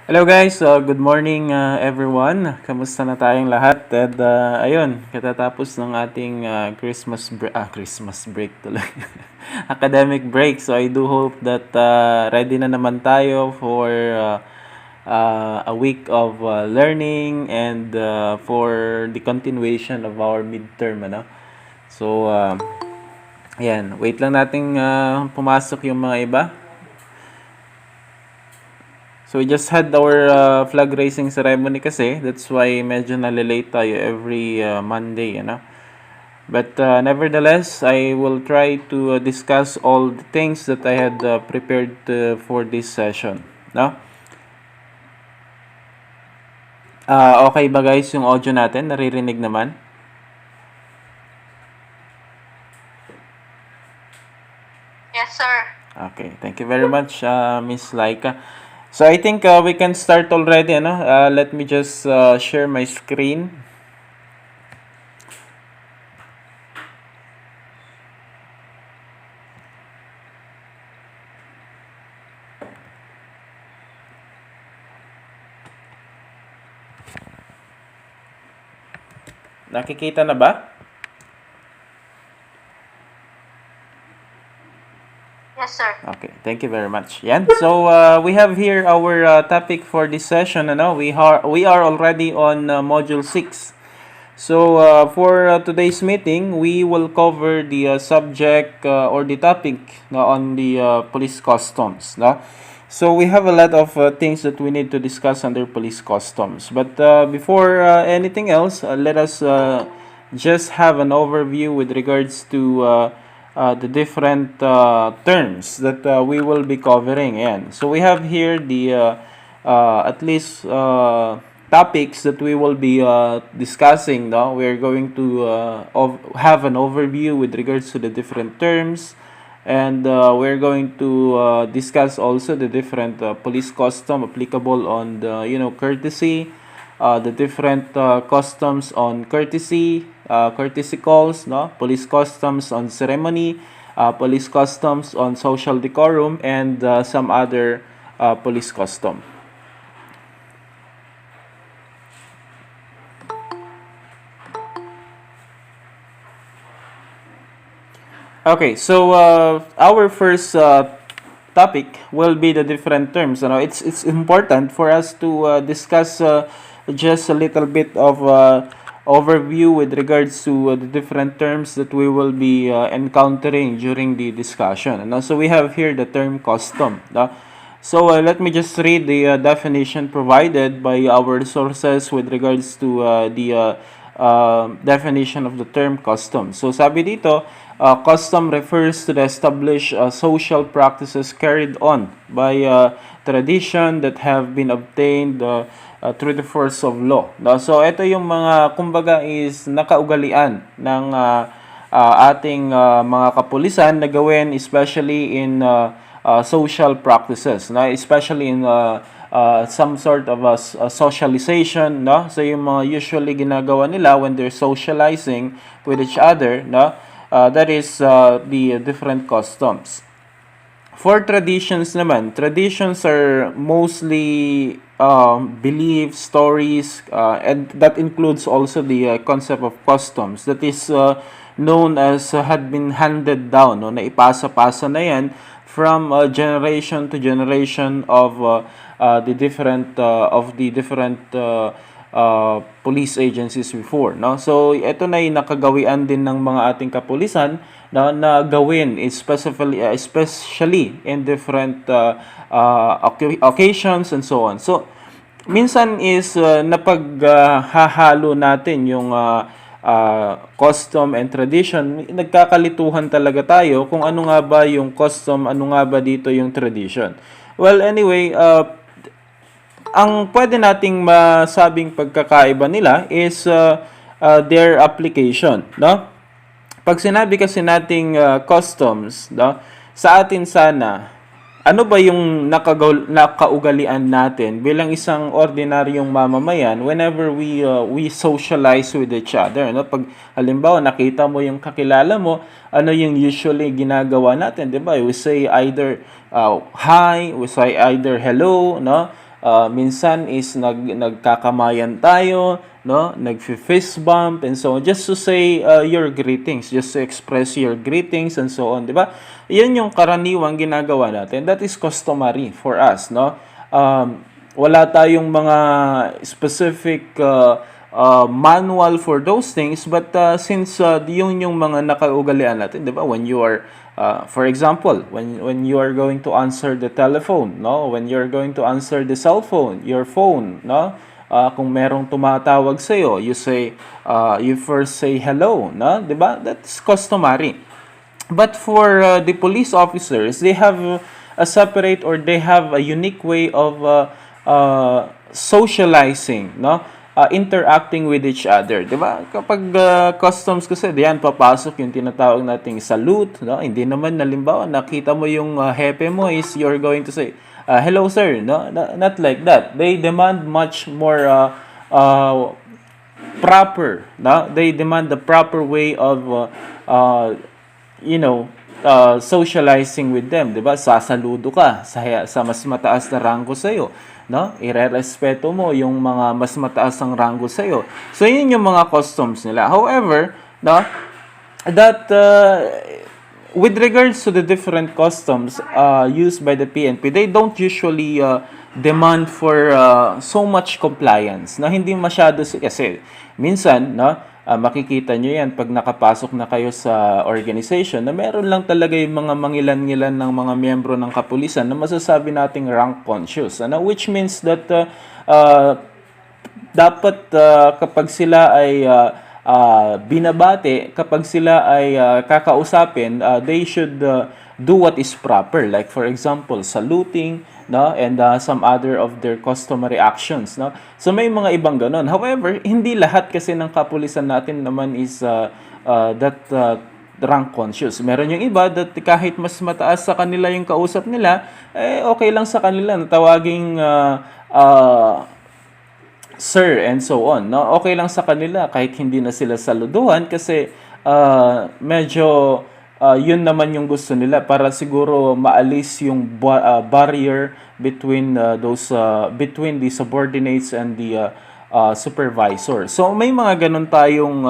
Hello guys, good morning everyone. Kamusta na tayong lahat? At ayun, katatapos ng ating Christmas break tuloy. Academic break. So I do hope that ready na naman tayo for a week of learning and for the continuation of our midterm, ano? So ayan, wait lang nating pumasok yung mga iba. So we just had our flag raising ceremony kasi. That's why medyo nalilate tayo every Monday, But nevertheless, I will try to discuss all the things that I had prepared for this session, no? Okay ba guys yung audio natin? Naririnig naman? Yes, sir. Okay, thank you very much, Miss Laika. So I think we can start already, let me just share my screen. Nakikita na ba? Yes, sir. Okay, thank you very much. Yan. So we have here our topic for this session. We are already on module 6. So for today's meeting, we will cover the subject or the topic on the police customs. No? So we have a lot of things that we need to discuss under police customs. But before anything else, let us just have an overview with regards to the different terms that we will be covering. Ayan. So we have here the at least topics that we will be discussing. No? We're going to have an overview with regards to the different terms. And we're going to discuss also the different police custom applicable on the courtesy, the different customs on courtesy calls, no, police customs on ceremony, police customs on social decorum, and some other police custom. Okay, so our first topic will be the different terms. It's important for us to discuss just a little bit of overview with regards to the different terms that we will be encountering during the discussion. So we have here the term custom. So let me just read the definition provided by our sources with regards to the definition of the term custom. So sabi dito, custom refers to the established social practices carried on by tradition that have been obtained through the force of law. No? So ito yung mga kumbaga is nakaugalian ng ating mga kapulisan na gawin, especially in social practices, no? Especially in some sort of a socialization, no? So yung mga usually ginagawa nila when they're socializing with each other, no? That is the different customs. For traditions naman, traditions are mostly beliefs, stories, and that includes also the concept of customs. That is known as had been handed down, no? Naipasa-pasa na yan from generation to generation of the different police agencies before, no? So ito na yung nakagawian din ng mga ating kapulisan na gawin especially in different occasions and so on. So minsan is napaghahalo natin yung custom and tradition. Nagkakalituhan talaga tayo kung ano nga ba yung custom, ano nga ba dito yung tradition. Well, anyway, ang pwede nating masabing pagkakaiba nila is their application, no? Pag sinabi kasi nating customs, no, sa atin sana, ano ba yung nakaugalian natin bilang isang ordinaryong mamamayan whenever we socialize with each other, no? Pag halimbawa nakita mo yung kakilala mo, ano yung usually ginagawa natin, 'di ba? We say either hi, we say either hello, no? minsan is nagkakamayan tayo, no? Nag-fist bump and so on, just to say your greetings, just to express your greetings and so on, di ba? Yan yung karaniwang ginagawa natin. That is customary for us, no? Wala tayong mga specific manual for those things, but since yung mga nakaugalian natin, di ba? When you are for example, when you are going to answer the telephone, no? When you're going to answer the cell phone, your phone, no? Kung merong tumatawag sa iyo, you first say hello, no? 'Di ba? That's customary. But for the police officers, they have a separate, or they have a unique way of socializing, no? Interacting with each other, 'di ba? Kapag customs kasi, diyan papasok yung tinatawag nating salute, no? Hindi naman halimbawa nakita mo yung hepe mo is you're going to say, hello sir, no? Not like that. They demand much more proper, no? They demand the proper way of socializing with them, 'di ba? Sasaludo ka sa mas mataas na ranggo sa iyo, no? Irerespeto mo yung mga mas mataas ang ranggo sa iyo. So yun yung mga customs nila. However, no, that with regards to the different customs used by the PNP, they don't usually demand for so much compliance, na hindi masyado kasi minsan, no, makikita nyo yan pag nakapasok na kayo sa organization na meron lang talaga yung mga mangilan-ngilan ng mga miyembro ng kapulisan na masasabi nating rank conscious, which means that dapat kapag sila ay binabate, kapag sila ay kakausapin, they should do what is proper, like for example saluting, no, and some other of their customary actions, no. So may mga ibang ganon. However, hindi lahat kasi ng kapulisan natin naman is that rank conscious. Meron yung iba that kahit mas mataas sa kanila yung kausap nila, okay lang sa kanila na tawaging sir and so on, no. Okay lang sa kanila kahit hindi na sila saluduhan kasi medyo yun naman yung gusto nila para siguro maalis yung barrier between between the subordinates and the supervisor. So may mga ganun tayong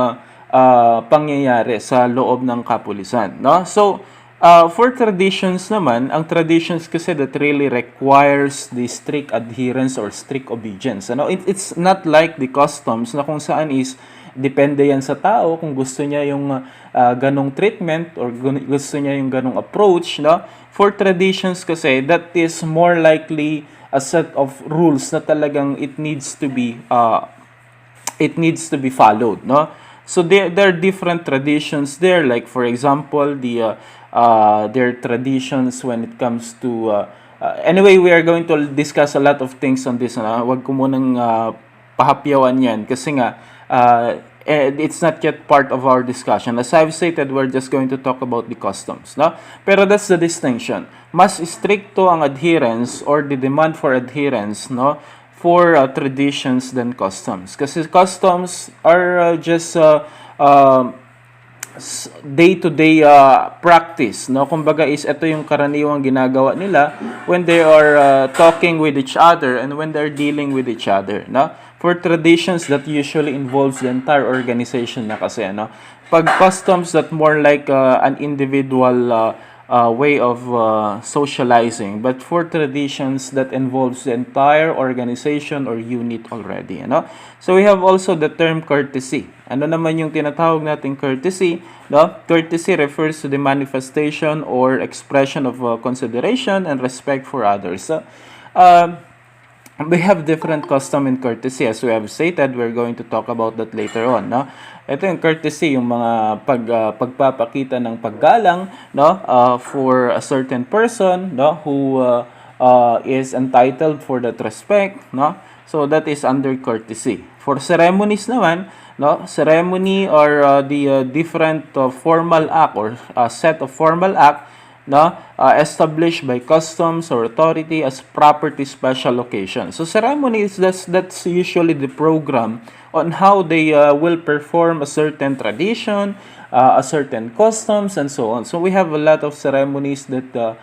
pangyayari sa loob ng kapulisan, no? So for traditions naman, ang traditions kasi that really requires the strict adherence or strict obedience. It's not like the customs na kung saan is depende yan sa tao kung gusto niya yung ganong treatment or gusto niya yung ganong approach, no? For traditions kasi, that is more likely a set of rules na talagang it needs to be followed, no? So there are different traditions there, like for example their traditions when it comes to anyway, we are going to discuss a lot of things on this, wag ko munang pahapyawan yan kasi nga it's not yet part of our discussion. As I've stated, we're just going to talk about the customs, no? Pero that's the distinction. Mas stricto ang adherence or the demand for adherence, no, for traditions than customs. Kasi customs are just day-to-day practice, no? Kumbaga is ito yung karaniwang ginagawa nila when they are talking with each other and when they're dealing with each other, no? For traditions that usually involves the entire organization na kasi, no? Pag customs, that more like an individual way of socializing, but for traditions that involves the entire organization or unit already, no? So we have also the term courtesy. Ano naman yung tinatawag nating courtesy, no? Courtesy refers to the manifestation or expression of consideration and respect for others. So, we have different custom and courtesy. As we have stated, we're going to talk about that later on, no? Ito yung courtesy, yung mga pagpapakita ng paggalang, no, for a certain person, no, who is entitled for that respect, no? So that is under courtesy. For ceremonies naman, no, ceremony are the different formal act or set of formal act, no, established by customs or authority as property special occasion. So ceremonies, that's usually the program on how they will perform a certain tradition, a certain customs, and so on. So we have a lot of ceremonies that the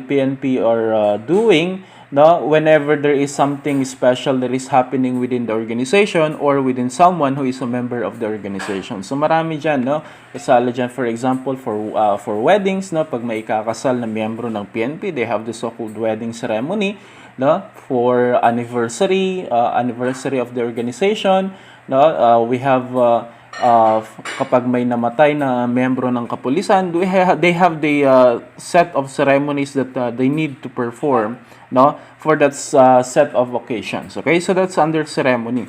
PNP are doing, no, whenever there is something special that is happening within the organization or within someone who is a member of the organization. So marami diyan, no, kasali diyan, for example, for weddings, no, pag may ikakasal na miyembro ng PNP, they have the so-called wedding ceremony, no, for anniversary of the organization, no, we have kapag may namatay na miyembro ng kapulisan, they have the set of ceremonies that they need to perform, no, for that set of occasions. Okay, so that's under ceremony.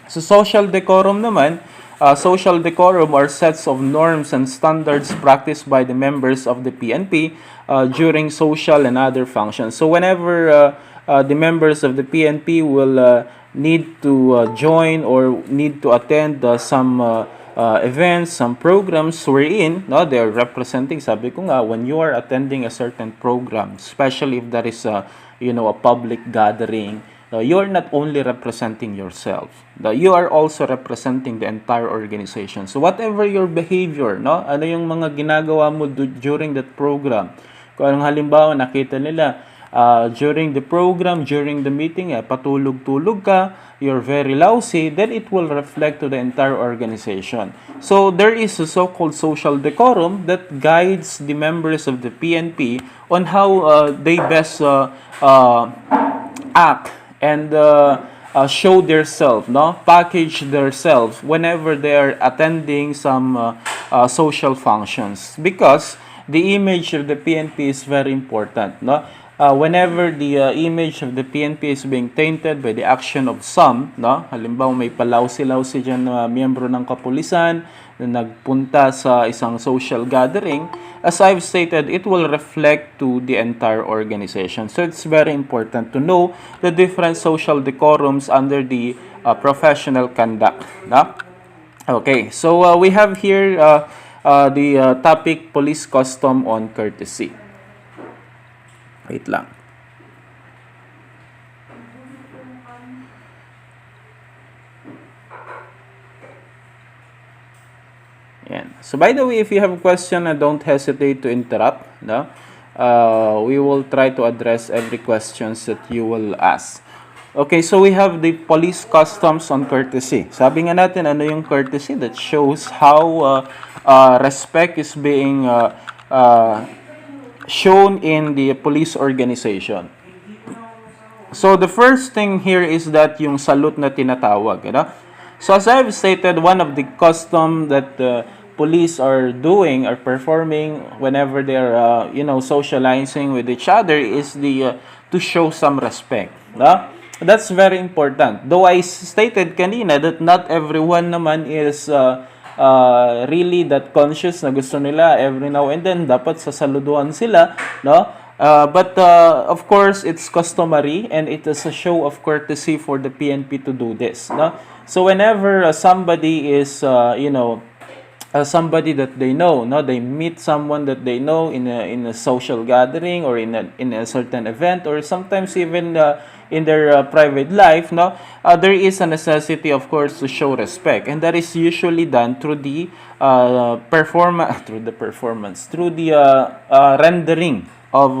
So social decorum naman, social decorum are sets of norms and standards practiced by the members of the PNP during social and other functions. So whenever the members of the PNP will need to join or need to attend some events, some programs wherein, no, they're representing, sabi ko nga, when you are attending a certain program, especially if that is a public gathering, you are not only representing yourself, you are also representing the entire organization. So whatever your behavior, no, ano yung mga ginagawa mo during that program, kung anong halimbawa nakita nila during the program, during the meeting, patulog-tulog ka, you're very lousy, then it will reflect to the entire organization. So there is a so-called social decorum that guides the members of the PNP on how they best act and show themselves, no, package themselves whenever they are attending some social functions, because the image of the PNP is very important, no. Whenever the image of the PNP is being tainted by the action of some, no, halimbawa may palawsi-lawsi dyan na miyembro ng kapulisan na nagpunta sa isang social gathering, as I've stated, it will reflect to the entire organization. So it's very important to know the different social decorums under the professional conduct, no? Okay, so we have here the topic, police custom on courtesy. Wait lang. Yan. So by the way, if you have a question, don't hesitate to interrupt. No? We will try to address every questions that you will ask. Okay, so we have the police customs on courtesy. Sabi nga natin, ano yung courtesy? That shows how respect is being shown in the police organization. So the first thing here is that yung salute na tinatawag, So as I've stated, one of the custom that police are doing or performing whenever they are socializing with each other is the to show some respect, That's very important. Though I stated kanina that not everyone naman is really that conscious na gusto nila every now and then dapat sasaluduan sila, no? But of course, it's customary and it is a show of courtesy for the PNP to do this, no? So whenever somebody is somebody that they know, no, they meet someone that they know in a social gathering or in a certain event, or sometimes even in their private life, no, there is a necessity, of course, to show respect, and that is usually done through the rendering of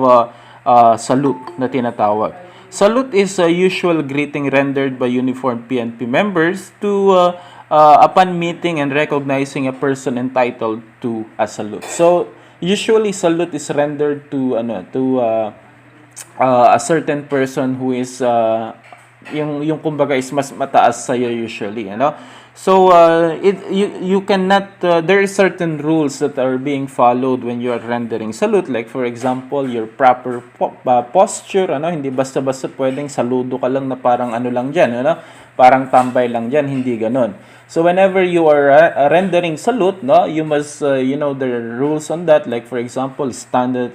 salute na tinatawag. Salute is a usual greeting rendered by uniformed PNP members to upon meeting and recognizing a person entitled to a salute. So usually salute is rendered to a certain person who is yung kumbaga is mas mataas sa iyo usually, So you cannot there is certain rules that are being followed when you are rendering salute, like for example your proper posture, hindi basta-basta pwedeng saludo ka lang na parang lang diyan, parang tambay lang diyan, hindi ganoon. So whenever you are rendering salute, you must there are rules on that, like for example stand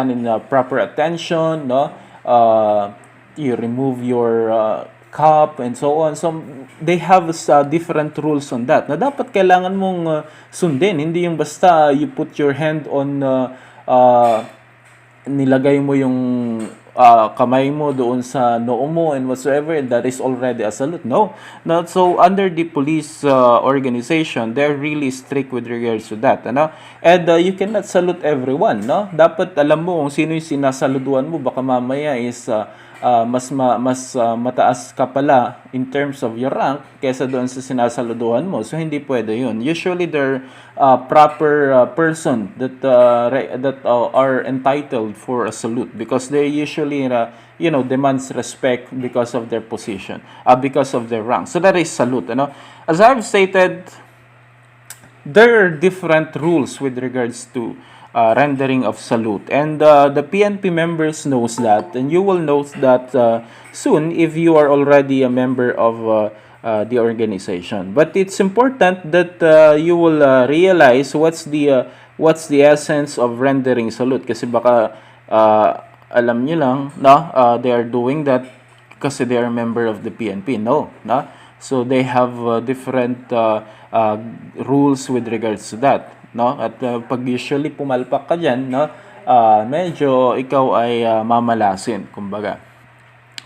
in proper attention, you remove your cup and so on. So they have different rules on that na dapat kailangan mong sundin, hindi yung basta you put your hand on nilagay mo yung kamay mo doon sa noo mo and whatsoever, and that is already a salute. No. No, so under the police organization, they're really strict with regards to that, ano? And you cannot salute everyone, no? Dapat alam mo kung sino yung sinasaluduan mo, baka mamaya is mataas ka pala in terms of your rank kesa doon sa sinasaluduhan mo. So hindi pwede 'yun. Usually there proper person that are entitled for a salute because they usually demands respect because of their position, because of their rank. So that is salute, As I've stated, there are different rules with regards to rendering of salute, and the PNP members knows that, and you will note that soon if you are already a member of the organization. But it's important that you will realize what's the essence of rendering salute, kasi baka alam niyo lang, no, they are doing that kasi they are a member of the PNP. No, no. So they have different rules with regards to that, no? At pag usually pumalpak ka diyan, no, medyo ikaw ay mamalasin, kumbaga.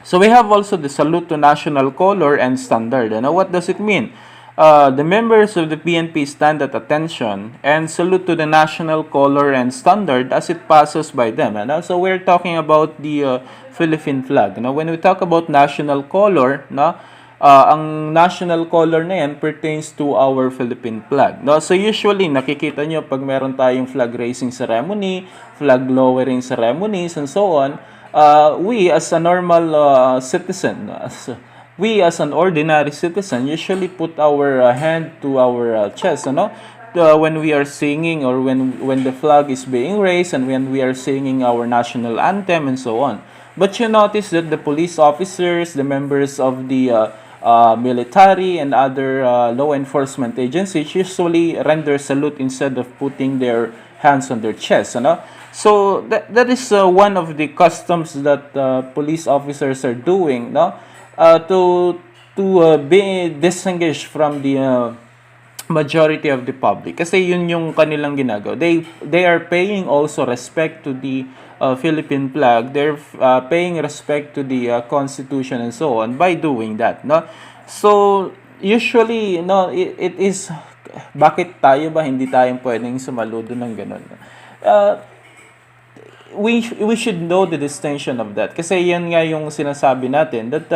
So we have also the salute to national color and standard. What does it mean? The members of the PNP stand at attention and salute to the national color and standard as it passes by them. So we're talking about the Philippine flag. When we talk about national color, no, ang national color na yan pertains to our Philippine flag. No? So usually, nakikita nyo pag meron tayong flag raising ceremony, flag lowering ceremonies, and so on, we as a normal citizen, we as an ordinary citizen usually put our hand to our chest, when we are singing or when the flag is being raised and when we are singing our national anthem and so on. But you notice that the police officers, the members of the military and other law enforcement agencies usually render salute instead of putting their hands on their chest, So that is one of the customs that police officers are doing, to be distinguished from the majority of the public, kasi yun yung kanilang ginagawa. They are paying also respect to the Philippine flag. They're paying respect to the Constitution and so on by doing that, So usually, it is, bakit tayo ba hindi tayong pwedeng sumaludo ng ganun? We should know the distinction of that, kasi yan nga yung sinasabi natin that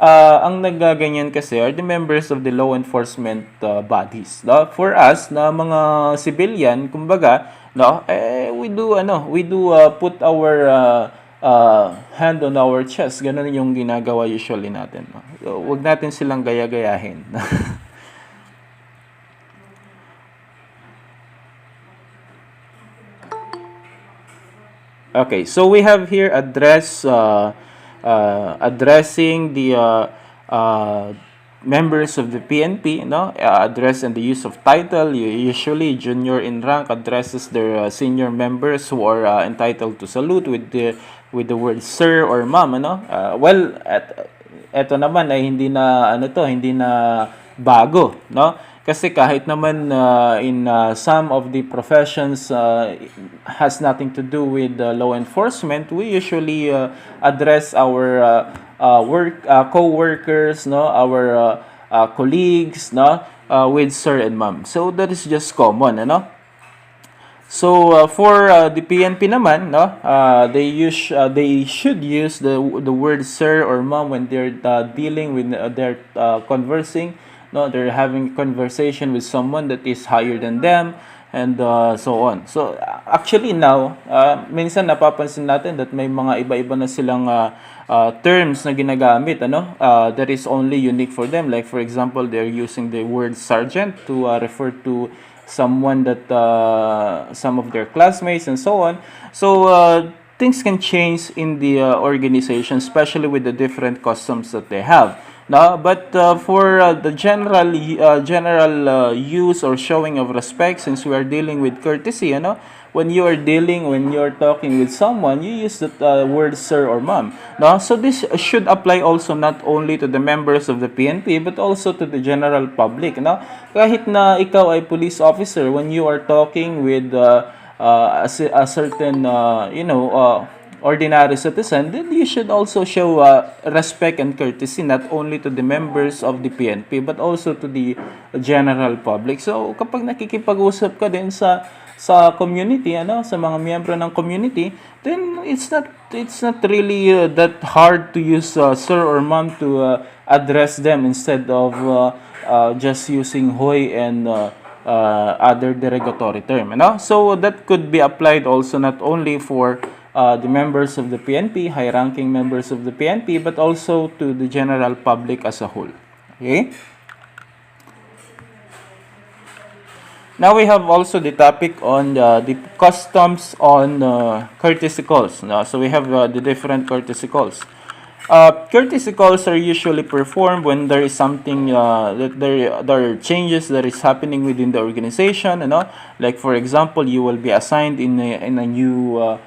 ang nagaganyan kasi are the members of the law enforcement bodies. For us na mga civilian, kumbaga, we do put our hand on our chest. Ganun yung ginagawa usually natin. So, wag natin silang gaya-gayahin. Okay, so we have here addressing the members of the PNP, address and the use of title. Usually, junior in rank addresses their senior members who are entitled to salute with the word sir or ma'am, eto naman ay hindi na bago, Kasi kahit naman in some of the professions has nothing to do with law enforcement, we usually address our co-workers, our colleagues, with sir and ma'am. So that is just common, So for the PNP naman, they should use the word sir or ma'am when they're dealing with they're conversing. They're having conversation with someone that is higher than them, and so on. So actually now, minsan napapansin natin that may mga iba-iba na silang terms na ginagamit, that is only unique for them. Like for example, they're using the word sergeant to refer to someone that some of their classmates and so on. So things can change in the organization, especially with the different customs that they have. But for the general use or showing of respect, since we are dealing with courtesy, when you're talking with someone, you use the word sir or ma'am. So this should apply also not only to the members of the PNP but also to the general public. Kahit na ikaw ay police officer, when you are talking with a certain ordinary citizen, then you should also show respect and courtesy not only to the members of the PNP but also to the general public. So kapag nakikipag-usap ka din sa community, sa mga miyembro ng community, then it's not really that hard to use sir or ma'am to address them instead of just using hoy and other derogatory term. So that could be applied also not only for the members of the PNP, high-ranking members of the PNP, but also to the general public as a whole. Okay? Now we have also the topic on the customs on courtesy calls. So we have the different courtesy calls. Courtesy calls are usually performed when there is something that there are changes that is happening within the organization. Like for example, you will be assigned in a new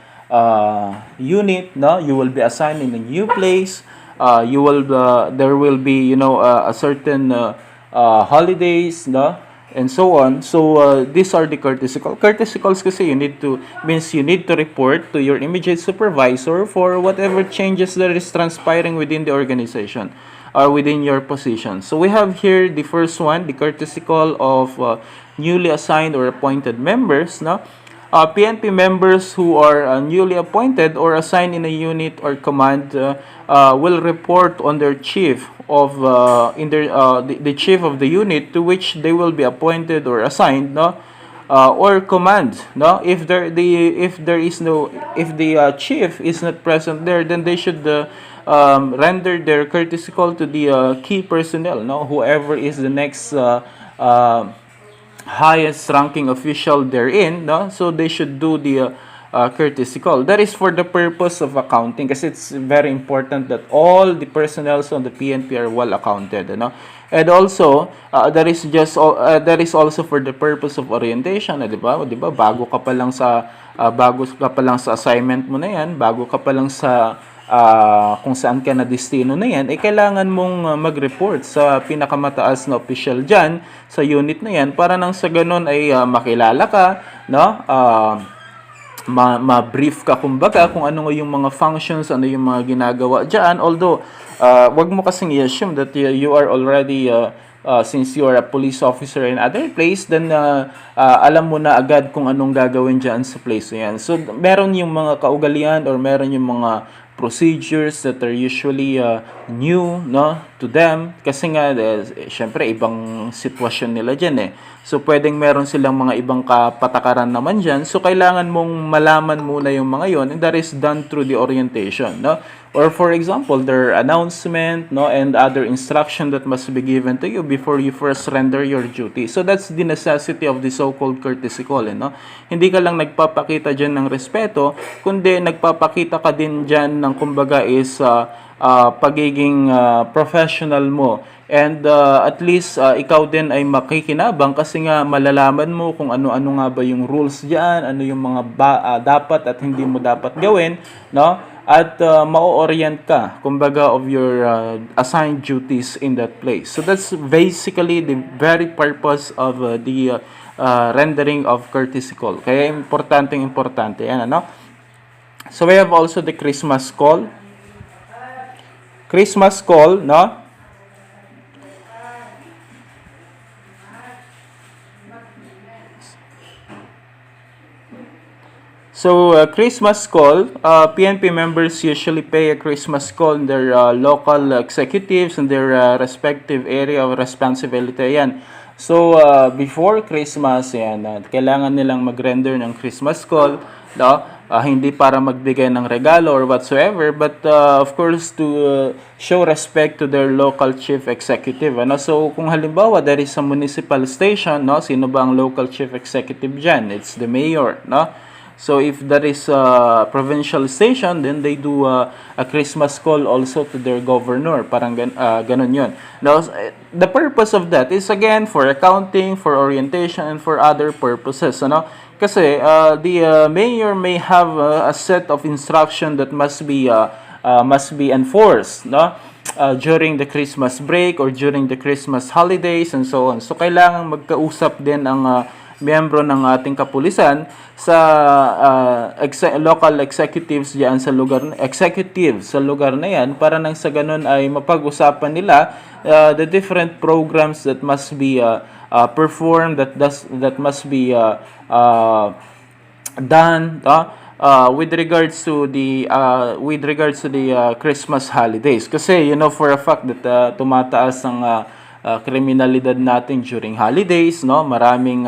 unit. You will be assigned in a new place. There will be a certain holidays. And so on. So these are the courtesy calls. Courtesy calls kasi means you need to report to your immediate supervisor for whatever changes that is transpiring within the organization or within your position. So we have here the first one, the courtesy call of newly assigned or appointed members. PNP members who are newly appointed or assigned in a unit or command will report on their chief of the chief of the unit to which they will be appointed or assigned, or command. If the chief is not present there, then they should render their courtesy call to the key personnel, whoever is the next highest ranking official therein, so they should do the courtesy call. That is for the purpose of accounting, because it's very important that all the personnel on the PNP are well accounted, and also that is also for the purpose of orientation, di ba? Bago ka pa lang sa assignment mo na yan, bago ka pa lang sa kung saan ka na destino na yan, kailangan mong mag-report sa pinakamataas na official dyan sa unit na yan para nang sa ganun ay makilala ka, ma-brief ka kumbaga kung ano yung mga functions, ano yung mga ginagawa dyan. Although, wag mo kasing i-assume that you are already since you are a police officer in other place, then alam mo na agad kung anong gagawin dyan sa place na yan. So, meron yung mga kaugalian or meron yung mga procedures that are usually new to them kasi nga syempre ibang sitwasyon nila dyan so pwedeng meron silang mga ibang kapatakaran naman dyan, so kailangan mong malaman muna yung mga yon, and that is done through the orientation, or for example their announcement and other instruction that must be given to you before you first render your duty. So that's the necessity of the so-called courtesy call, hindi ka lang nagpapakita dyan ng respeto, kundi nagpapakita ka din dyan ng kumbaga is pagiging professional mo, and at least ikaw din ay makikinabang kasi nga malalaman mo kung ano-ano nga ba yung rules diyan, ano yung mga dapat at hindi mo dapat gawin, at ma-orient ka kumbaga of your assigned duties in that place. So that's basically the very purpose of the rendering of courtesy call. Kaya importante yan, So we have also the Christmas call. Christmas call, So, Christmas call, PNP members usually pay a Christmas call in their local executives in their respective area of responsibility. Yan. So, before Christmas, kailangan nilang mag-render ng Christmas call, hindi para magbigay ng regalo or whatsoever, but of course to show respect to their local chief executive. So, kung halimbawa there is a municipal station, sino ba ang local chief executive dyan? It's the mayor, So if there is a provincial station, then they do a Christmas call also to their governor. Parang ganun yun. Now, the purpose of that is again for accounting, for orientation, and for other purposes. Kasi the mayor may have a set of instruction that must be enforced, during the Christmas break or during the Christmas holidays and so on. So kailangan magkausap din ang miyembro ng ating kapulisan sa local executives diyan sa lugar na yan para nang sa ganun ay mapag-usapan nila the different programs that must be performed, that must be done with regards to the Christmas holidays, kasi for a fact that tumataas ang kriminalidad natin during holidays, no, maraming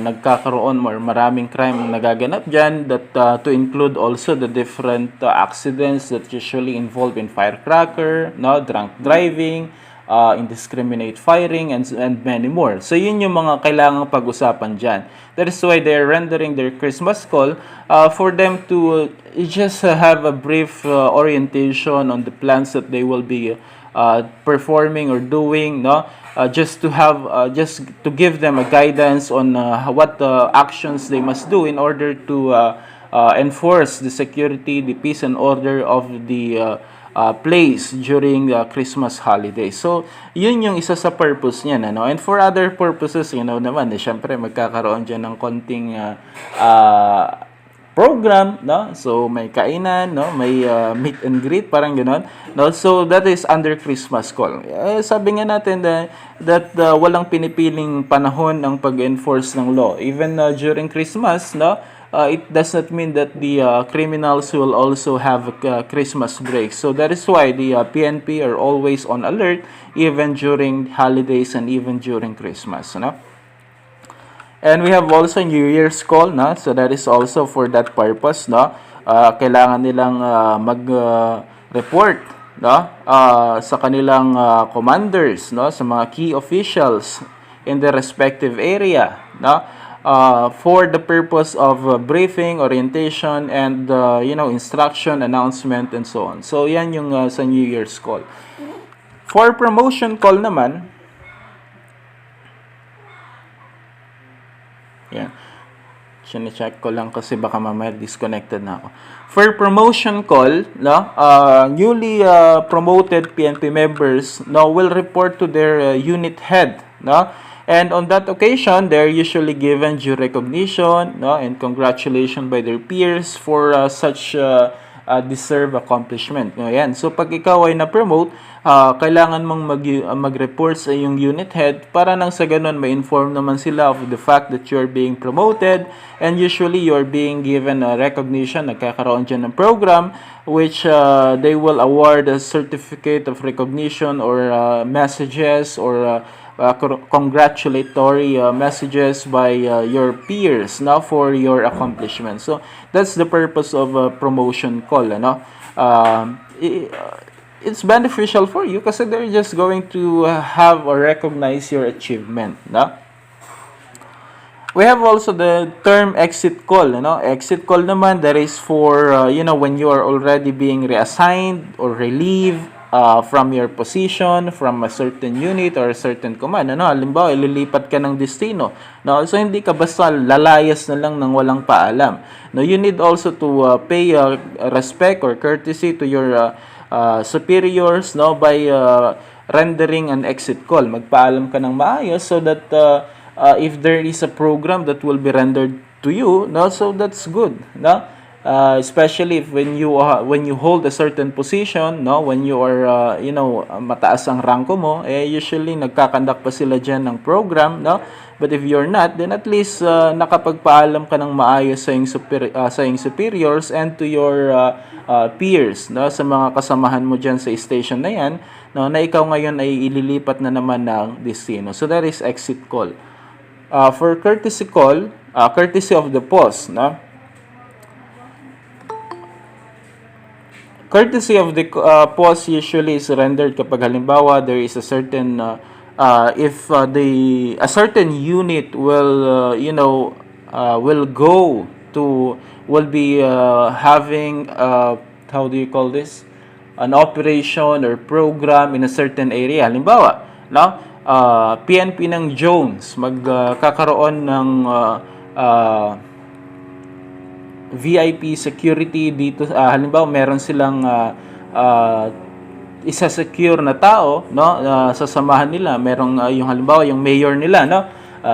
nagkakaroon or maraming crime ang nagaganap diyan, that to include also the different accidents that usually involve in firecracker, no, drunk driving, indiscriminate firing, and many more. So yun yung mga kailangang pag-usapan dyan. That is why they're rendering their Christmas call for them to just have a brief orientation on the plans that they will be performing or doing, no, just to give them a guidance on what actions they must do in order to enforce the security, the peace and order of the place during the Christmas holiday. So, yun yung isa sa purpose niyan, ano? And for other purposes, naman, syempre magkakaroon dyan ng konting program, no? So, may kainan, no? May meet and greet, parang gano'n. No? So, that is under Christmas call. Sabi nga natin that walang pinipiling panahon ang pag-enforce ng law. Even during Christmas, no? It does not mean that the criminals will also have a Christmas break. So that is why the PNP are always on alert even during holidays and even during Christmas, no? And we have also New Year's call, no? So that is also for that purpose, no? Kailangan nilang mag-report, no? Sa kanilang commanders, no? Sa mga key officials in the respective area, no? For the purpose of briefing, orientation, and instruction, announcement, and so on. So yan yung sa New Year's call. For promotion call naman, yan. Sine-check ko lang kasi baka mamaya disconnected na ako. For promotion call, no, newly promoted PNP members, no, will report to their unit head, no. And on that occasion, they're usually given due recognition, no, and congratulations by their peers for such deserved accomplishment. Ayan. So pag ikaw ay na-promote, kailangan mong mag-report sa iyong unit head para nang sa ganun ma-inform naman sila of the fact that you're being promoted, and usually you're being given a recognition, nagkakaroon dyan ng program which they will award a certificate of recognition or messages or congratulatory messages by your peers now for your accomplishments. So that's the purpose of a promotion call, ano? It's beneficial for you kasi they're just going to have or recognize your achievement, no? We have also the term exit call, ano? Exit call naman, that is for when you are already being reassigned or relieved from your position, from a certain unit or a certain command. Halimbawa, ililipat ka ng destino. No? So, hindi ka basta lalayas na lang ng walang paalam. No, you need also to pay respect or courtesy to your superiors, no, by rendering an exit call. Magpaalam ka ng maayos so that if there is a program that will be rendered to you, no, so that's good, no? Especially if when you hold a certain position, no, when you are mataas ang ranko mo, usually nagkakandak pa sila diyan ng program, no? But if you're not, then at least nakapagpaalam ka ng maayos sa iyong superiors and to your peers, no, sa mga kasamahan mo diyan sa station na yan, no, na ikaw ngayon ay ililipat na naman ng destino. So that is exit call. For courtesy call, courtesy of the post, no? Courtesy of the post usually is rendered kapag halimbawa there is a certain if a certain unit will will be having how do you call this, an operation or program in a certain area. Halimbawa, no, PNP ng Jones magkakaroon ng VIP security dito. Halimbawa, meron silang isa secure na tao, no, sasamahan nila. Merong yung halimbawa yung mayor nila, no,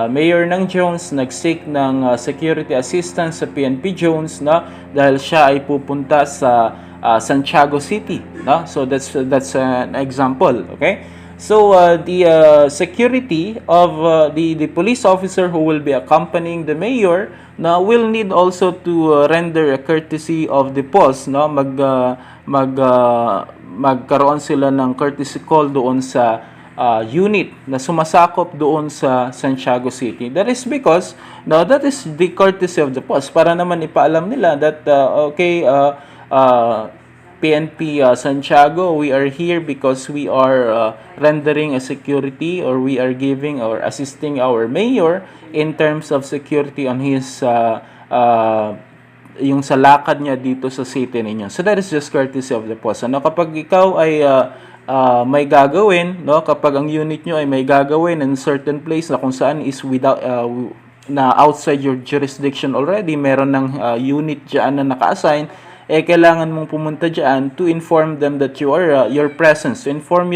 mayor ng Jones nag-seek ng security assistance sa PNP Jones, no, dahil siya ay pupunta sa Santiago City, no. So that's an example, okay? So the security of the police officer who will be accompanying the mayor na will need also to render a courtesy of the post, no, magkaroon sila ng courtesy call doon sa unit na sumasakop doon sa Santiago City. That is because now that is the courtesy of the post para naman ipaalam nila that okay, PNP Santiago, we are here because we are rendering a security, or we are giving or assisting our mayor in terms of security on his yung sa lakad niya dito sa city ninyo. So that is just courtesy of the post. Ano, kapag ikaw ay may gagawin, no, kapag ang unit nyo ay may gagawin in certain place na kung saan is without na outside your jurisdiction already, meron ng unit diyan na naka-assign, kailangan mong pumunta diyan to inform them that you are your presence, to inform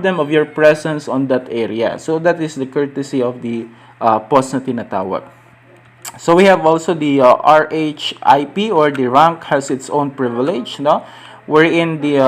them of your presence on that area. So that is the courtesy of the post na tinatawag. So we have also the RHIP, or the rank has its own privilege, no, wherein the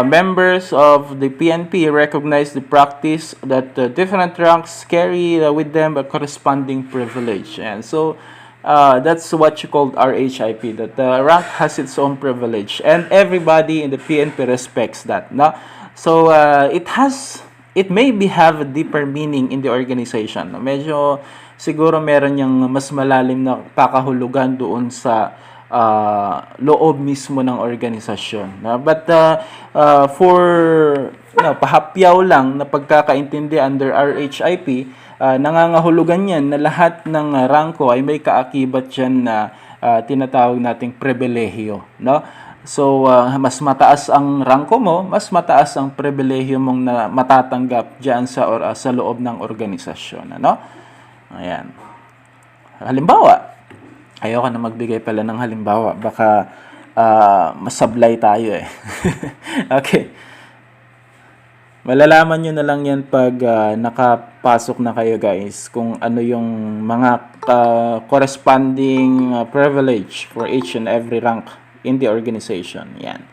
members of the PNP recognize the practice that different ranks carry with them a corresponding privilege. And so that's what you call RHIP, that the rank has its own privilege, and everybody in the PNP respects that. No? So it may have a deeper meaning in the organization. Medyo siguro meron yung mas malalim na pakahulugan doon sa loob mismo ng organisasyon. But for pahapyaw lang na pagkakaintindi under RHIP, nangangahulugan yan na lahat ng rangko ay may kaakibat dyan na tinatawag nating pribilehiyo. No? So, mas mataas ang rangko mo, mas mataas ang pribilehiyo mong na matatanggap dyan sa loob ng organisasyon. Ano? Ayan. Halimbawa, ayoko na magbigay pala ng halimbawa. Baka masablay tayo eh. Okay. Malalaman nyo na lang yan pag nakapasok na kayo, guys, kung ano yung mga corresponding privilege for each and every rank in the organization. Yan.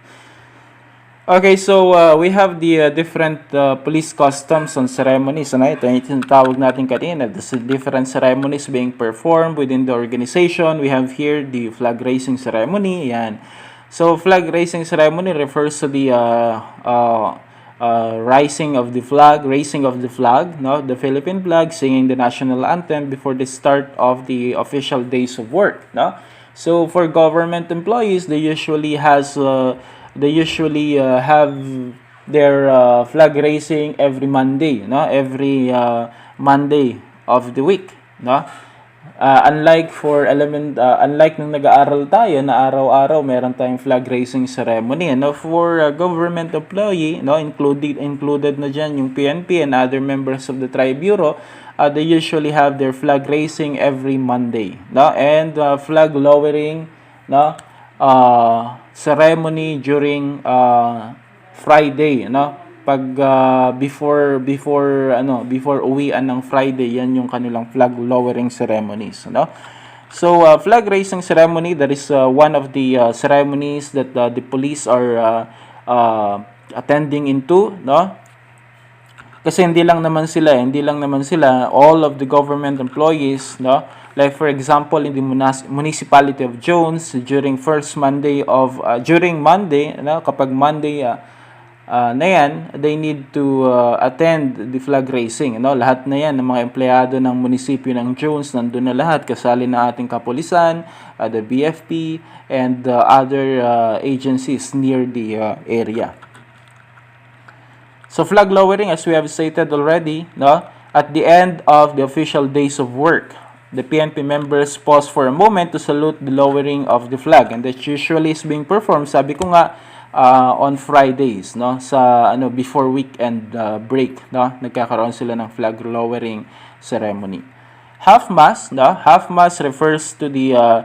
Okay, so we have the different police customs and ceremonies. Ano? Ito yung tinatawag natin kanina. The different ceremonies being performed within the organization. We have here the flag raising ceremony. Yan. So flag raising ceremony refers to the raising of the flag, no, the Philippine flag, singing the national anthem before the start of the official days of work, no. So for government employees, they usually have their flag raising every Monday, no, every Monday of the week, no. Unlike nung nag-aaral tayo na araw-araw meron tayong flag raising ceremony. No, for government employee, no, included na diyan yung PNP and other members of the Tri-Bureau, they usually have their flag raising every Monday, no, and flag lowering, no, ceremony during Friday, no, pag before uwian ng Friday, yan yung kanilang flag lowering ceremonies, no. So flag raising ceremony, that is one of the ceremonies that the police are attending into, no. Kasi hindi lang naman sila all of the government employees, no. Like for example, in the municipality of Jones, during Monday, no, kapag Monday na yan, they need to attend the flag raising. No? Lahat na yan, ng mga empleyado ng munisipyo ng Jones, nandun na lahat, kasali na ating kapulisan, the BFP, and other agencies near the area. So flag lowering, as we have stated already, no? At the end of the official days of work, the PNP members pause for a moment to salute the lowering of the flag, and that usually is being performed, sabi ko nga, on Fridays, no, sa before weekend break, no, nagkakaroon sila ng flag lowering ceremony. Half mass, no, half mass refers to the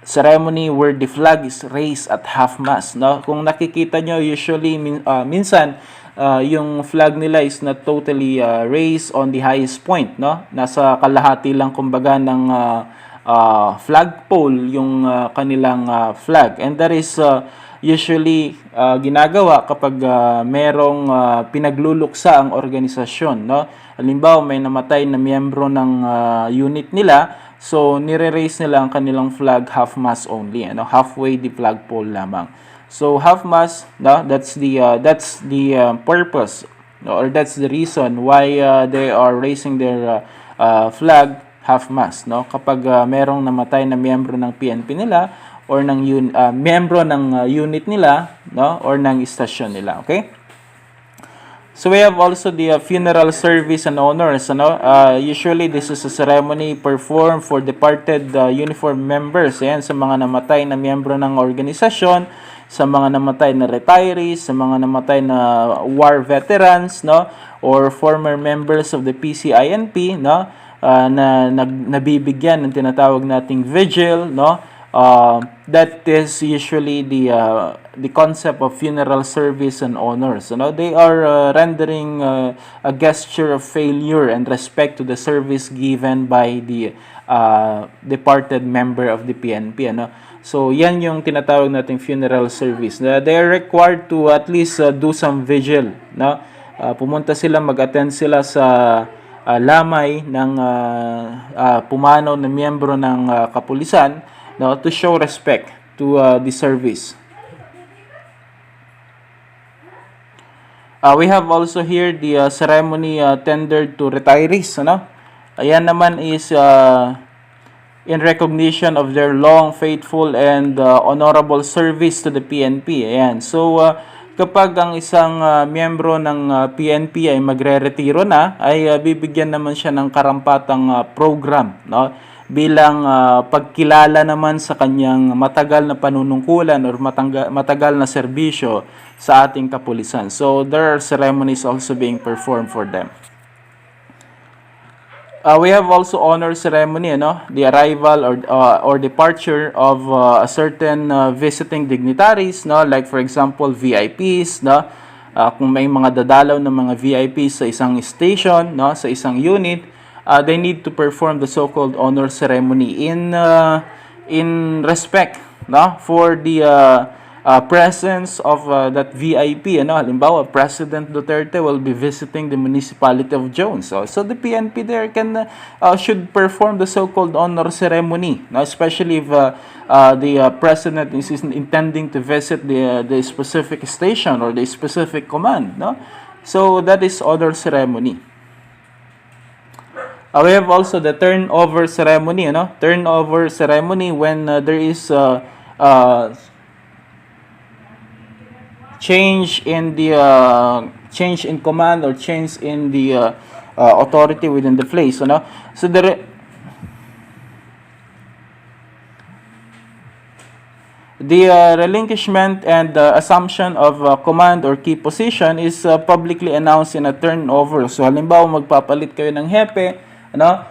ceremony where the flag is raised at half mass, no. Kung nakikita nyo, usually minsan yung flag nila is not totally raised on the highest point, no? Nasa kalahati lang kumbaga ng flagpole yung kanilang flag. And that is usually ginagawa kapag merong pinagluluksa ang organisasyon, no? Halimbawa, may namatay na miyembro ng unit nila, so nire-raise nila ang kanilang flag half-mast only, ano? Halfway the flagpole lamang. So half-mast, no? That's the purpose, or that's the reason why they are raising their flag half-mast, no? Kapag merong namatay na miyembro ng PNP nila or ng miyembro ng unit nila, no? Or ng istasyon nila, okay? So we have also the funeral service and honors, ano? Usually this is a ceremony performed for departed uniform members, ayan, sa mga namatay na miyembro ng organisasyon, sa mga namatay na retirees, sa mga namatay na war veterans, no? Or former members of the PCINP, no? Na nabibigyan ng tinatawag nating vigil, no? That is usually the concept of funeral service and honors. You know, they are rendering a gesture of failure and respect to the service given by the departed member of the PNP. Ano? So, yan yung tinatawag nating funeral service. They are required to at least do some vigil. No? Pumunta sila, mag-attend sila sa lamay ng pumanaw na miyembro ng kapulisan, no, to show respect to the service. We have also here the ceremony tendered to retirees, ano? Ayan naman is in recognition of their long, faithful, and honorable service to the PNP. Ayan. So, kapag ang isang miyembro ng PNP ay magre-retiro na, ay bibigyan naman siya ng karampatang program, no? Bilang pagkilala naman sa kanyang matagal na panunungkulan or matagal na serbisyo sa ating kapulisan. So, there are ceremonies also being performed for them. We have also honor ceremony, no? The arrival or departure of a certain visiting dignitaries, no? Like for example, VIPs, no? Kung may mga dadalaw ng mga VIPs sa isang station, no? Sa isang unit, they need to perform the so-called honor ceremony in respect, no? For the presence of that VIP, ano? Halimbawa, President Duterte will be visiting the municipality of Jones. So the PNP there should perform the so-called honor ceremony, no? Especially if the president is intending to visit the specific station or the specific command, no? So that is honor ceremony. We have also the turnover ceremony, no? Turnover ceremony when there is change in the change in command or change in the authority within the place, ano? So the relinquishment and assumption of command or key position is publicly announced in a turnover. So halimbawa magpapalit kayo ng hepe, ano?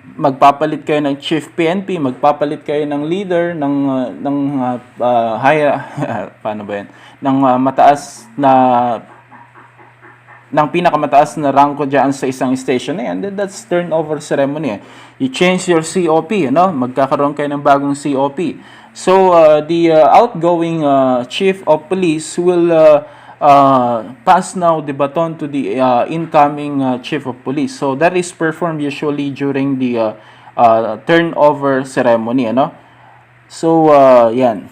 Magpapalit kayo ng chief PNP, magpapalit kayo ng leader ng higher paano ba 'yan? Ng mataas na ng pinakamataas na rangko diyan sa isang station na yan, that's turnover ceremony. You change your COP, no? Magkakaroon kayo ng bagong COP. So the outgoing chief of police will pass now the baton to the incoming chief of police. So that is performed usually during the turnover ceremony, ano? So yan.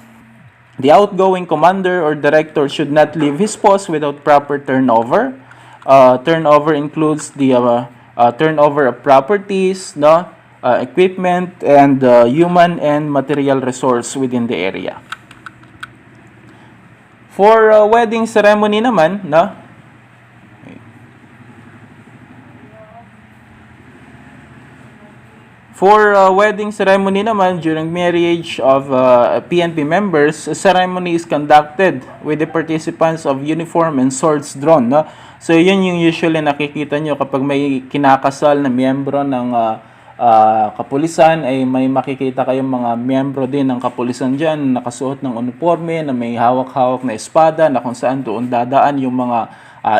The outgoing commander or director should not leave his post without proper turnover. Turnover includes the turnover of properties, no, equipment, and human and material resource within the area. For wedding ceremony naman, no? For wedding ceremony naman, during marriage of PNP members, a ceremony is conducted with the participants of uniform and swords drawn, no? So, yun yung usually nakikita nyo kapag may kinakasal na miyembro ng kapulisan ay may makikita kayong mga miyembro din ng kapulisan dyan nakasuot ng uniforme na may hawak-hawak na espada na kung saan doon dadaan yung mga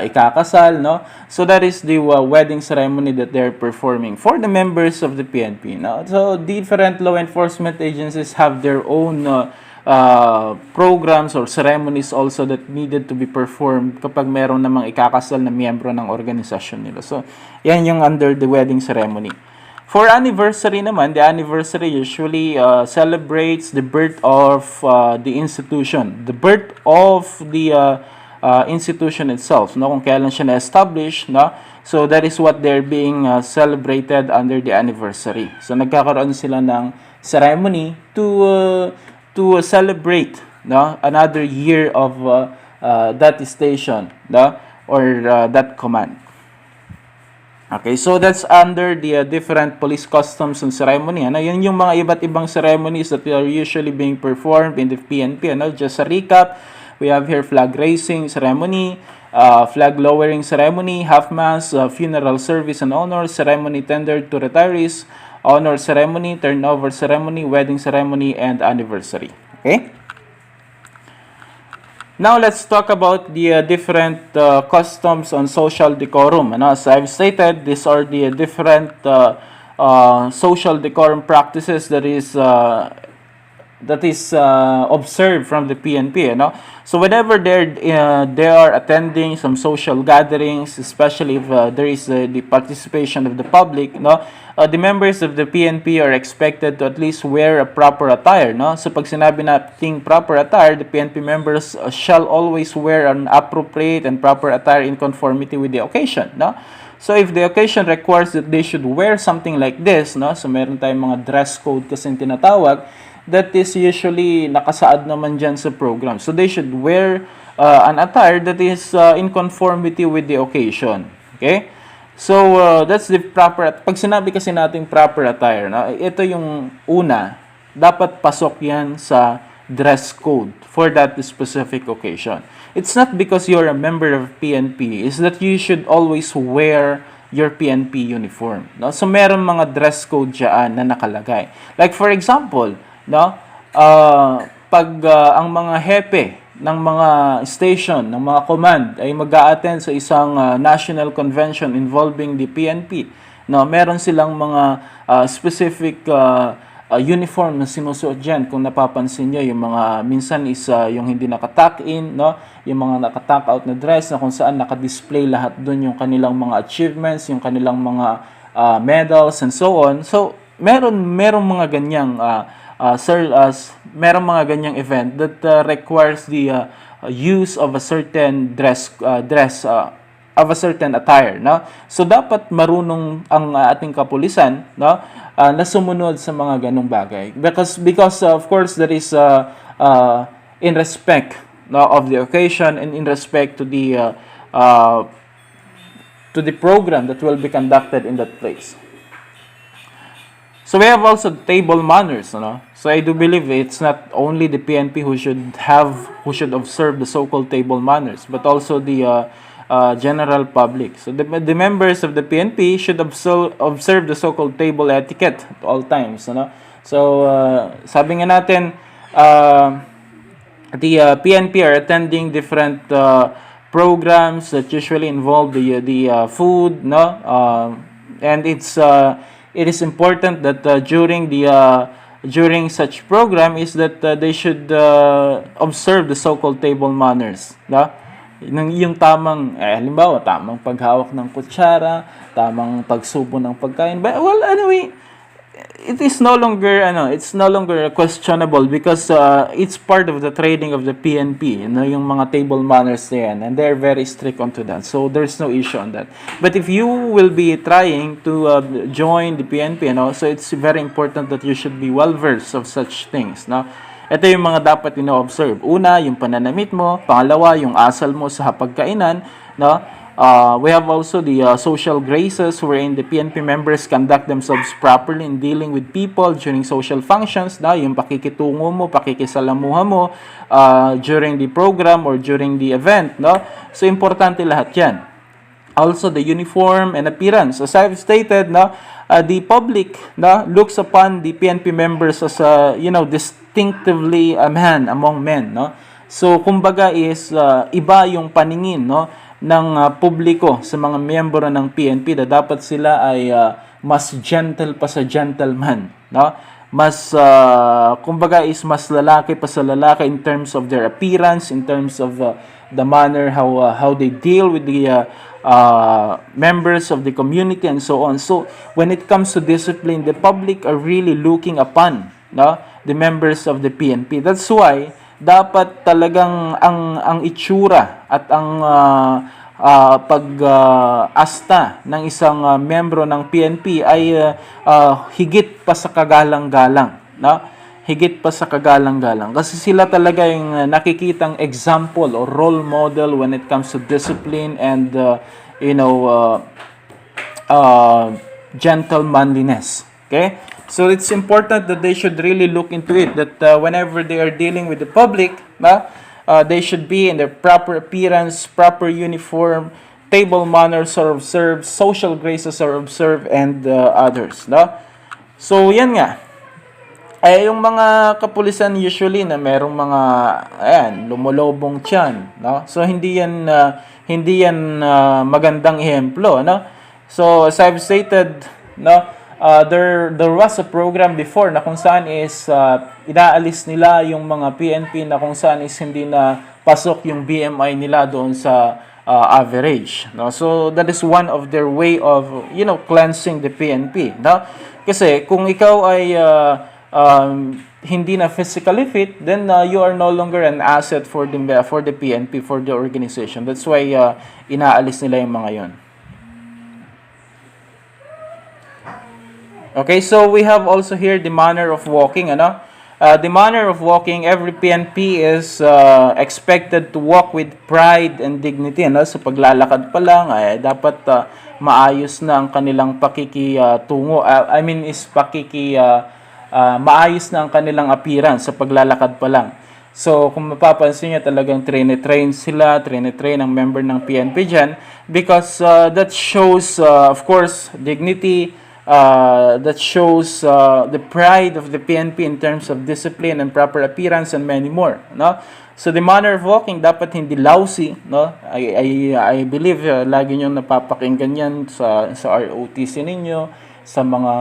ikakasal, no? So that is the wedding ceremony that they're performing for the members of the PNP, no? So different law enforcement agencies have their own programs or ceremonies also that needed to be performed kapag meron namang ikakasal na miyembro ng organisasyon nila. So, yan yung under the wedding ceremony. For anniversary naman, the anniversary usually celebrates the birth of the institution, the birth of the institution itself, no? Kung kailan siya na-establish, no? So that is what they're being celebrated under the anniversary. So nagkakaroon sila ng ceremony to celebrate, no, another year of that station, no, or that command. Okay, so that's under the different police customs and ceremony. Ano, yun yung mga iba't ibang ceremonies that are usually being performed in the PNP. Ano, just a recap, we have here flag raising ceremony, flag lowering ceremony, half mass, funeral service and honor ceremony tendered to retirees, honor ceremony, turnover ceremony, wedding ceremony, and anniversary. Okay? Now, let's talk about the different customs on social decorum. And as I've stated, these are the different social decorum practices that is observed from the PNP, you know. So whenever they are attending some social gatherings, especially if there is the participation of the public, no, the members of the PNP are expected to at least wear a proper attire, no. So pag sinabi nating proper attire, the PNP members shall always wear an appropriate and proper attire in conformity with the occasion, no. So if the occasion requires that they should wear something like this, no, so meron tayong mga dress code kasi tinatawag, that is usually nakasaad naman dyan sa program. So they should wear an attire that is in conformity with the occasion. Okay? So that's the proper, pag sinabi kasi nating proper attire, no, ito yung una, dapat pasok yan sa dress code for that specific occasion. It's not because you're a member of PNP, it's that you should always wear your PNP uniform. No? So meron mga dress code dyan na nakalagay. Like for example, no, pag ang mga hepe ng mga station, ng mga command ay mag-a-attend sa isang national convention involving the PNP, no, meron silang mga specific uniform na sinusuot dyan. Kung napapansin nyo, yung mga minsan is yung hindi nakatuck in, no, yung mga nakatuck out na dress na kung saan nakadisplay lahat dun yung kanilang mga achievements, yung kanilang mga medals and so on. So merong mga ganyang merong mga ganyang event that requires the use of a certain dress of a certain attire, no? So dapat marunong ang ating kapulisan, no, na sumunod sa mga ganong bagay because of course there is in respect, no, of the occasion and in respect to the program that will be conducted in that place. So we have also table manners, no? So I do believe it's not only the PNP who should observe the so-called table manners, but also the general public. So the members of the PNP should observe the so-called table etiquette at all times, no? So sabi nga natin, the PNP are attending different programs that usually involve the food, no? And it is important that during such program is that they should observe the so-called table manners, no? Yung tamang, halimbawa, tamang paghawak ng kutsara, tamang pagsubo ng pagkain. But, well, anyway, it's no longer questionable because it's part of the training of the PNP, you know, yung mga table manners na yan, and they're very strict onto that. So there's no issue on that. But if you will be trying to join the PNP, you know, so it's very important that you should be well versed of such things, no? Ito yung mga dapat ino-observe. Una, yung pananamit mo. Pangalawa, yung asal mo sa hapagkainan, no? We have also the social graces wherein the PNP members conduct themselves properly in dealing with people during social functions, na yung pakikitungo mo, pakikisalamuha mo during the program or during the event, no? So importante lahat 'yan. also the uniform and appearance. As I've stated, no, the public no, looks upon the PNP members as distinctively a man among men, no. So kumbaga is iba yung paningin no ng publiko sa mga miyembro ng PNP na dapat sila ay mas gentle pa sa gentleman, no. Mas kumbaga is mas lalaki pa sa lalaki in terms of their appearance, in terms of the manner how they deal with the members of the community and so on. So when it comes to discipline, the public are really looking upon no the members of the PNP. That's why dapat talagang ang itsura at ang pag-asta ng isang membro ng PNP ay higit pa sa kagalang-galang, no? Higit pa sa kagalang-galang kasi sila talaga yung nakikitang example or role model when it comes to discipline and gentlemanliness. Okay? So it's important that they should really look into it, that whenever they are dealing with the public, they should be in their proper appearance, proper uniform, table manners are observed, social graces are observed, and others. No? So yan nga. Ay yung mga kapulisan usually na merong mga lumulobong tiyan, no? So hindi yan magandang ehemplo, no? So as I've stated, no, there was a program before na kung saan is inaalis nila yung mga PNP na kung saan is hindi na pasok yung BMI nila doon sa average, no? So that is one of their way of cleansing the PNP, no? Kasi kung ikaw ay hindi na physically fit, then you are no longer an asset for the PNP, for the organization. That's why inaalis nila yung mga yon. Okay, so we have also here the manner of walking, ano? The manner of walking, every PNP is expected to walk with pride and dignity, ano? Sa paglalakad pa lang, ay dapat maayos na ang kanilang pakikitungo. Maayos na ang kanilang appearance sa paglalakad pa lang. So, kung mapapansin niyo, talagang train ang member ng PNP dyan because that shows, of course, dignity, that shows the pride of the PNP in terms of discipline and proper appearance and many more, no? So the manner of walking dapat hindi lousy, no? I believe lagi niyo napapakinggan yan sa ROTC ninyo, sa mga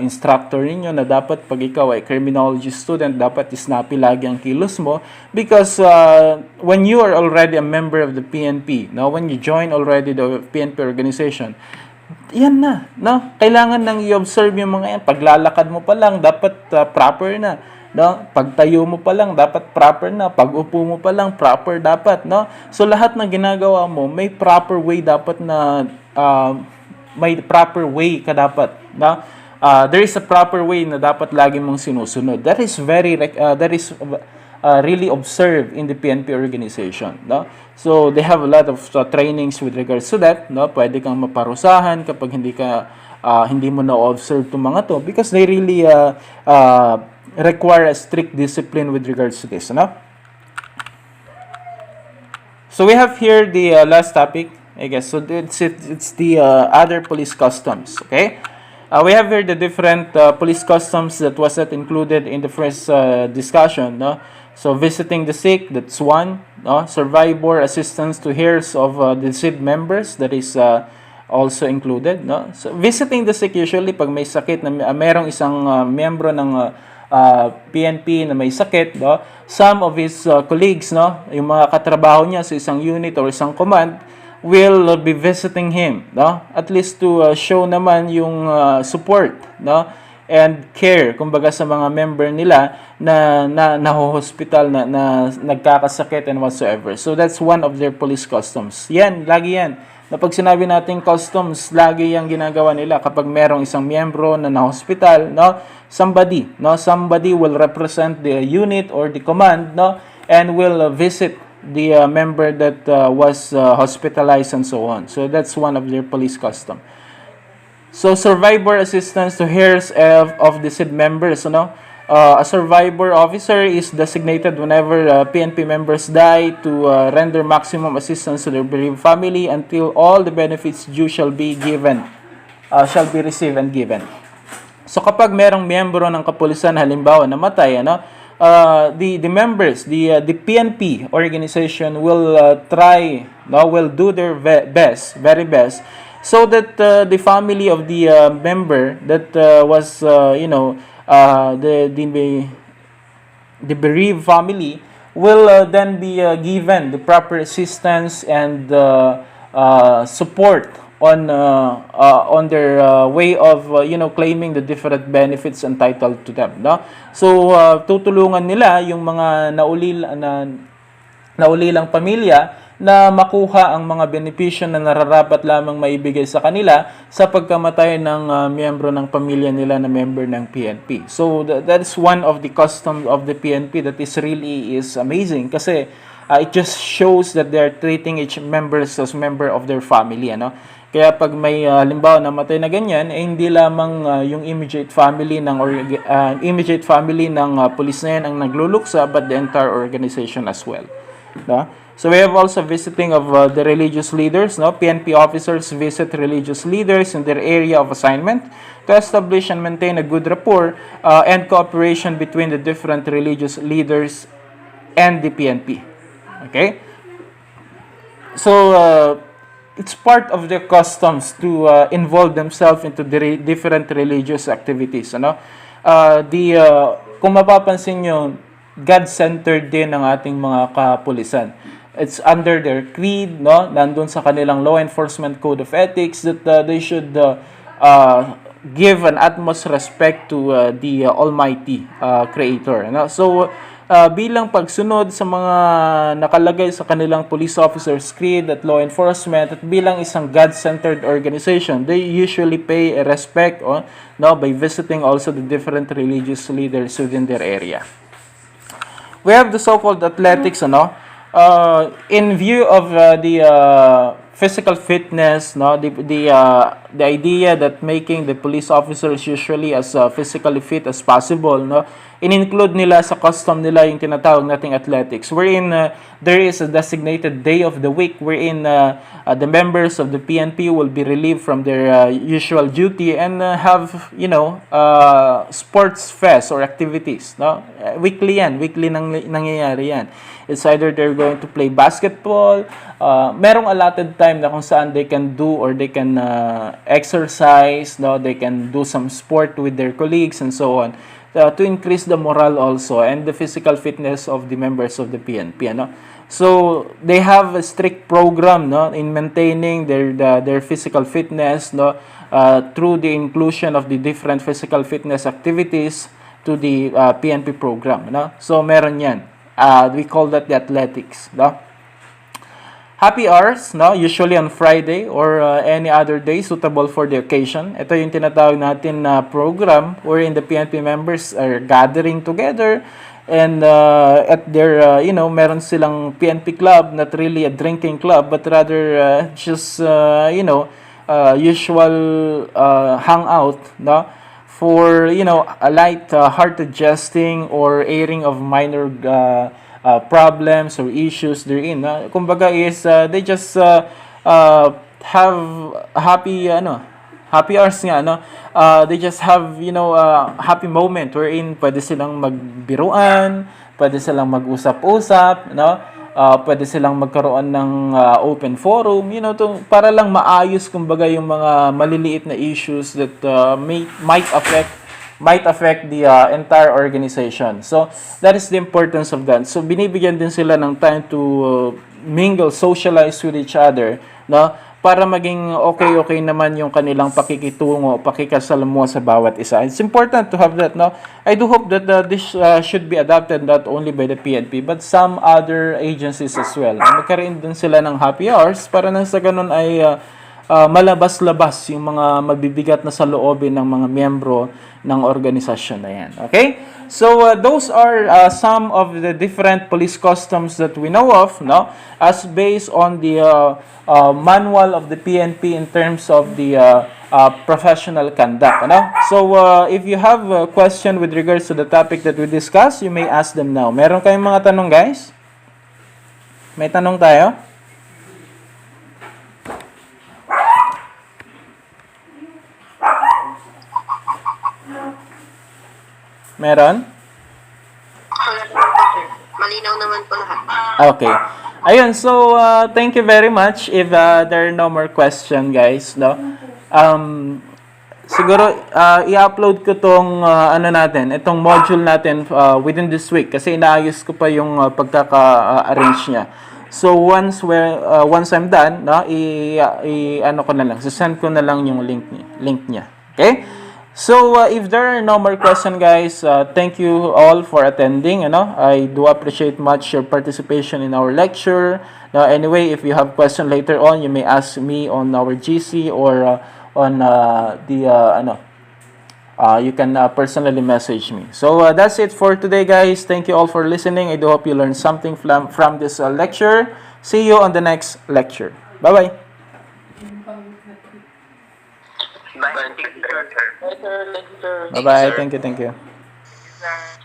instructor ninyo na dapat pag ikaw ay criminology student, dapat snappy lagi ang kilos mo because when you are already a member of the PNP, no, when you join already the PNP organization, yan na, no? Kailangan nang i-observe yung mga yan. Paglalakad mo pa lang, dapat proper na, no? Pagtayo mo pa lang, dapat proper na. Pag-upo mo pa lang, proper dapat, no? So lahat ng ginagawa mo, may proper way dapat na may proper way ka dapat, no? There is a proper way na dapat lagi mong sinusunod. That is really observed in the PNP organization, no? So they have a lot of trainings with regards to that, no? Pwede kang maparusahan kapag hindi mo na-observe itong mga to because they really require a strict discipline with regards to this, no? So we have here the last topic, I guess. So it's the other police customs, okay? We have here the different police customs that was not included in the first discussion, no? So visiting the sick, that's one, no? Survivor assistance to heirs of deceased members, that is also included, no? So visiting the sick usually pag may sakit na merong isang miyembro ng PNP na may sakit, no? Some of his colleagues, no, yung mga katrabaho niya sa isang unit or isang command will be visiting him, no? At least to show naman yung support, no? And care, kumbaga sa mga member nila na naho-hospital, na nagkakasakit and whatsoever. So that's one of their police customs. Yan, lagi yan. Na pag sinabi natin customs, lagi yung ginagawa nila kapag merong isang miyembro na na-hospital, no? Somebody will represent the unit or the command, no? And will visit the member that was hospitalized and so on. So that's one of their police custom. So survivor assistance to heirs of deceased members, A survivor officer is designated whenever PNP members die to render maximum assistance to their bereaved family until all the benefits due shall be received and given. So kapag merong miyembro ng kapulisan halimbawa namatay, the members, the PNP organization will try, will do their best, very best, so that the family of the member that was the bereaved family will then be given the proper assistance and support on their way of claiming the different benefits entitled to them, no? So tutulungan nila yung mga naulilang pamilya na makuha ang mga benepisyo na nararapat lamang maibigay sa kanila sa pagkamatay ng miyembro ng pamilya nila na member ng PNP. So that is one of the customs of the PNP that is amazing kasi it just shows that they are treating each members as member of their family, ano? Kaya pag may halimbawa namatay na ganyan, hindi lamang yung immediate family ng police na yan ang nagluluksa, but the entire organization as well. No? So we have also visiting of the religious leaders. No? PNP officers visit religious leaders in their area of assignment to establish and maintain a good rapport and cooperation between the different religious leaders and the PNP. Okay? So it's part of their customs to involve themselves into the different religious activities. Kung mapapansin nyo, God-centered din ang ating mga kapulisan. It's under their creed, no? Nandun sa kanilang law enforcement code of ethics that they should give an utmost respect to the Almighty Creator. No? So, bilang pagsunod sa mga nakalagay sa kanilang police officers' creed at law enforcement at bilang isang God-centered organization, they usually pay a respect by visiting also the different religious leaders within their area. We have the so-called athletics, in view of the physical fitness, the idea that making the police officers usually as physically fit as possible, in-include nila sa custom nila yung tinatawag nating athletics, wherein there is a designated day of the week wherein the members of the PNP will be relieved from their usual duty and have sports fest or activities, weekly nangyayari yan. It's either they're going to play basketball, merong allotted time na kung saan they can do or they can exercise, they can do some sport with their colleagues and so on, to increase the morale also and the physical fitness of the members of the PNP. So they have a strict program in maintaining their physical fitness through the inclusion of the different physical fitness activities to the PNP program. So meron yan. We call that the athletics. Happy hours, usually on Friday or any other day suitable for the occasion. Ito yung tinatawag natin na program wherein the PNP members are gathering together and at their, meron silang PNP club, not really a drinking club, but rather just, usual hangout, for, a light-hearted jesting or airing of minor problems or issues therein. Kumbaga is they just have happy hours nga, they just have happy moment wherein pwede silang magbiruan, pwede silang mag-usap-usap, pwede silang magkaroon ng open forum, para lang maayos kumbaga yung mga maliliit na issues that might affect the entire organization. So, that is the importance of that. So, binibigyan din sila ng time to mingle, socialize with each other, para maging okay naman yung kanilang pakikitungo, pakikasalamuha sa bawat isa. It's important to have that, I do hope that this should be adopted not only by the PNP, but some other agencies as well. Magkaroon din sila ng happy hours para nang sa ganun ay malabas-labas yung mga mabibigat na saloobin ng mga miyembro ng organisasyon na yan. Okay? So, those are some of the different police customs that we know of, as based on the manual of the PNP in terms of the professional conduct. Ano? So, if you have a question with regards to the topic that we discussed, you may ask them now. Meron kayong mga tanong, guys? May tanong tayo? Meron? Wala naman po, sir. Malinaw naman po lahat. Okay. Ayun, so thank you very much. If there are no more question, guys, no? Siguro i-upload ko tong itong module natin within this week kasi inaayos ko pa yung pagkaka-arrange niya. So once I'm done, no, ano ko na lang, send ko na lang yung link niya. Okay? So, if there are no more questions, guys, thank you all for attending. I do appreciate much your participation in our lecture. Anyway, if you have questions later on, you may ask me on our GC or on you can personally message me. So, that's it for today, guys. Thank you all for listening. I do hope you learned something from this lecture. See you on the next lecture. Bye-bye. Bye. Thank you, sir. Bye, sir. Thank you, sir. Bye-bye. Thank you. Sir.